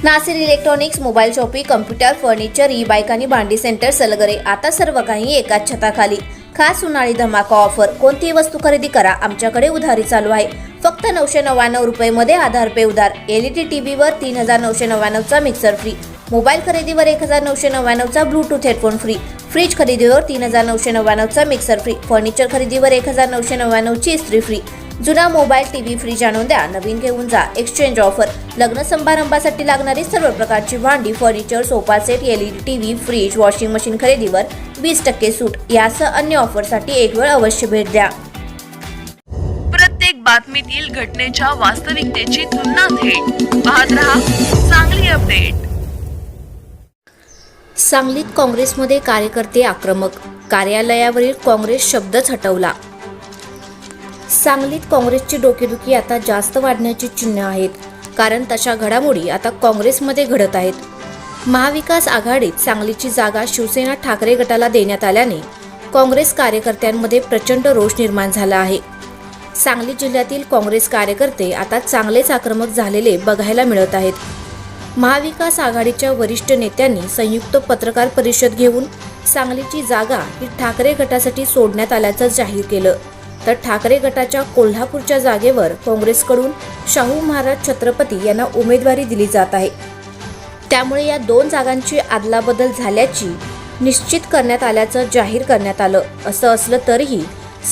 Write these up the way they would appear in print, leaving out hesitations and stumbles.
Nasir electronics, mobile shoppe, computer, furniture, e bike आणि भांडी centre Salgare. आता सर्व काही एकाच छताखाली. खास उन्हाळी धमाका ऑफर. कोणतीही वस्तू खरेदी करा, आमच्याकडे उधारी चालू आहे. फक्त 999 रुपये आधार पे उधार. एलईडी टीव्हीवर 3999चा मिक्सर फ्री. मोबाईल खरेदीवर 1999चा ब्लूटूथ हेडफोन फ्री. फ्रीज खरेदीवर 3999चा मिक्सर फ्री. फर्निचर खरेदीवर 1999ची इस्त्री फ्री. जुना मोबाईल, टीव्ही, फ्रीज आणून द्या, नवीन घेऊन जा. Exchange offer. लग्न समारंभासाठी लागणारी सर्व प्रकारची भांडी, furniture, sofa set, LED TV, fridge, washing machine खरेदीवर 20% सूट. यासह अन्य ऑफरसाठी एक वेळ अवश्य भेट द्या. प्रत्येक बातमीतील घटनेच्या वास्तविकतेची तुलना थेट पाहत रहा सांगली अपडेट. सांगलीत काँग्रेसमध्ये कार्यकर्ते आक्रमक. कार्यालयावरील काँग्रेस शब्दच हटवला. सांगलीत काँग्रेसची डोकेदुखी आता जास्त वाढण्याची चिन्ह आहेत. कारण तशा घडामोडी आता काँग्रेसमध्ये घडत आहेत. महाविकास आघाडीत सांगलीची जागा शिवसेना ठाकरे गटाला देण्यात आल्याने काँग्रेस कार्यकर्त्यांमध्ये प्रचंड रोष निर्माण झाला आहे. सांगली जिल्ह्यातील काँग्रेस कार्यकर्ते आता चांगलेच आक्रमक झालेले बघायला मिळत आहेत. महाविकास आघाडीच्या वरिष्ठ नेत्यांनी संयुक्त पत्रकार परिषद घेऊन सांगलीची जागा ही ठाकरे गटासाठी सोडण्यात आल्याचं जाहीर केलं. तर ठाकरे गटाच्या कोल्हापूरच्या जागेवर काँग्रेसकडून शाहू महाराज छत्रपती यांना उमेदवारी दिली जात आहे. त्यामुळे या दोन जागांची अदलाबदल झाल्याची निश्चित करण्यात आल्याचं जाहीर करण्यात आलं. असं असलं तरीही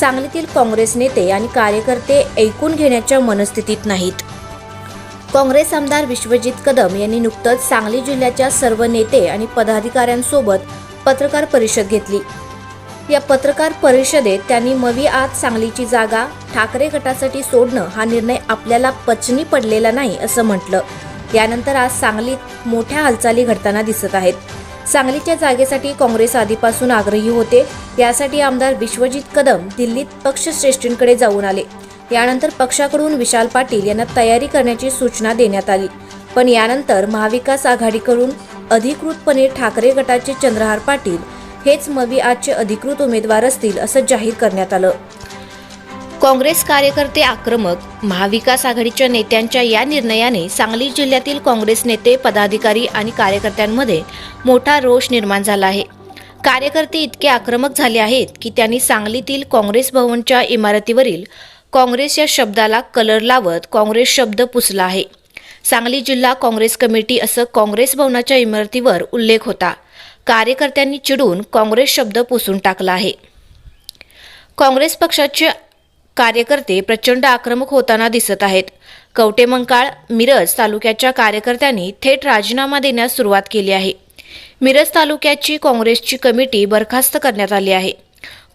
सांगलीतील काँग्रेस नेते आणि कार्यकर्ते ऐकून घेण्याच्या मनस्थितीत नाहीत. काँग्रेस आमदार विश्वजित कदम यांनी नुकतंच सांगली जिल्ह्याच्या सर्व नेते आणि पदाधिकाऱ्यांसोबत पत्रकार परिषद घेतली. या पत्रकार परिषदेत त्यांनी मवी आत सांगलीची जागा ठाकरे गटासाठी सोडणं हा निर्णय आपल्याला पचनी पडलेला नाही असं म्हटलं. यानंतर आज सांगलीत मोठ्या हालचाली घडताना दिसत आहेत. सांगलीच्या जागेसाठी काँग्रेस आधीपासून आग्रही होते. यासाठी आमदार विश्वजित कदम दिल्लीत पक्षश्रेष्ठींकडे जाऊन आले. यानंतर पक्षाकडून विशाल पाटील यांना तयारी करण्याची सूचना देण्यात आली. पण यानंतर महाविकास आघाडीकडून अधिकृतपणे ठाकरे गटाचे चंद्रहार पाटील हेच मवी आजचे अधिकृत उमेदवार असतील असं जाहीर करण्यात आलं. काँग्रेस कार्यकर्ते आक्रमक. महाविकास आघाडीच्या नेत्यांच्या या निर्णयाने सांगली जिल्ह्यातील काँग्रेस नेते, पदाधिकारी आणि कार्यकर्त्यांमध्ये मोठा रोष निर्माण झाला आहे. कार्यकर्ते इतके आक्रमक झाले आहेत की त्यांनी सांगलीतील काँग्रेस भवनच्या इमारतीवरील काँग्रेस या शब्दाला कलर लावत काँग्रेस शब्द पुसला आहे. सांगली जिल्हा काँग्रेस कमिटी असं काँग्रेस भवनाच्या इमारतीवर उल्लेख होता. कार्यकर्त्यांनी चिडून काँग्रेस शब्द पुसून टाकला आहे. काँग्रेस पक्षाचे कार्यकर्ते प्रचंड आक्रमक होताना दिसत आहेत. कवटेमंकाळ, मिरज तालुक्याच्या कार्यकर्त्यांनी थेट राजीनामा देण्यास सुरुवात केली आहे. मिरज तालुक्याची काँग्रेसची कमिटी बरखास्त करण्यात आली आहे.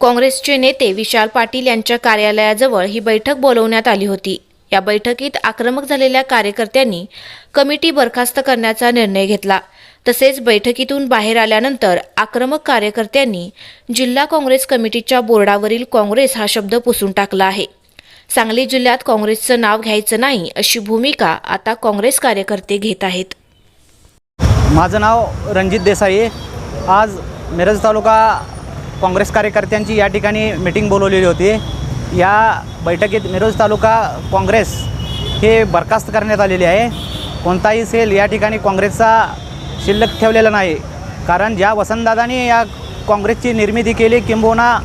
काँग्रेसचे नेते विशाल पाटील यांच्या कार्यालयाजवळ ही बैठक बोलवण्यात आली होती. या बैठकीत आक्रमक झालेल्या कार्यकर्त्यांनी कमिटी बरखास्त करण्याचा निर्णय घेतला. तसेच बैठकीतून बाहेर आल्यानंतर आक्रमक कार्यकर्त्यांनी जिल्हा काँग्रेस कमिटीच्या बोर्डावरील काँग्रेस हा शब्द पुसून टाकला आहे. सांगली जिल्ह्यात काँग्रेसचं नाव घ्यायचं नाही अशी भूमिका आता काँग्रेस कार्यकर्ते घेत आहेत. माझं नाव रणजित देसाई. आज मिरज तालुका काँग्रेस कार्यकर्त्यांची या ठिकाणी मीटिंग बोलवलेली होती. या बैठकीत मिरज तालुका काँग्रेस हे बरखास्त करण्यात आलेले आहे. कोणताही सेल या ठिकाणी काँग्रेसचा शिल्लक ठेवलेला नाही. कारण ज्या वसंतदादांनी या काँग्रेसची निर्मिती केली, किंबहुना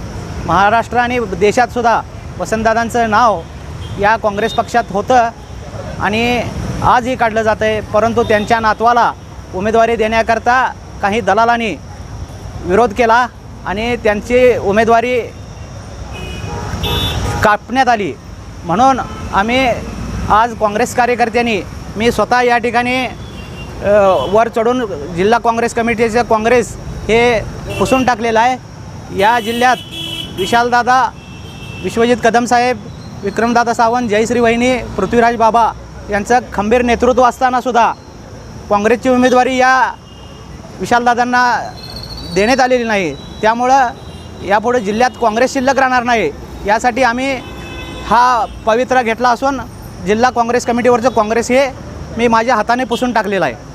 महाराष्ट्र आणि देशातसुद्धा वसंतदादांचं नाव या काँग्रेस पक्षात होतं आणि आजही काढलं जातं आहे. परंतु त्यांच्या नातवाला उमेदवारी देण्याकरता काही दलालांनी विरोध केला आणि त्यांची उमेदवारी कापण्यात आली. म्हणून आम्ही आज काँग्रेस कार्यकर्त्यांनी, मी स्वतः या ठिकाणी वर चढून जिल्हा काँग्रेस कमिटीचे काँग्रेस हे पुसून टाकलेलं आहे. या जिल्ह्यात विशालदादा, विश्वजित कदम साहेब, विक्रमदादा सावंत, जयश्री वहिनी, पृथ्वीराज बाबा यांचं खंबीर नेतृत्व असतानासुद्धा काँग्रेसची उमेदवारी या विशालदादांना देण्यात आलेली नाही. त्यामुळं यापुढे जिल्ह्यात काँग्रेस शिल्लक राहणार नाही. यासाठी आम्ही हा पवित्रा घेतला असून जिल्हा काँग्रेस कमिटीवरचं काँग्रेस हे मी माझ्या हाताने पुसून टाकलेलं आहे.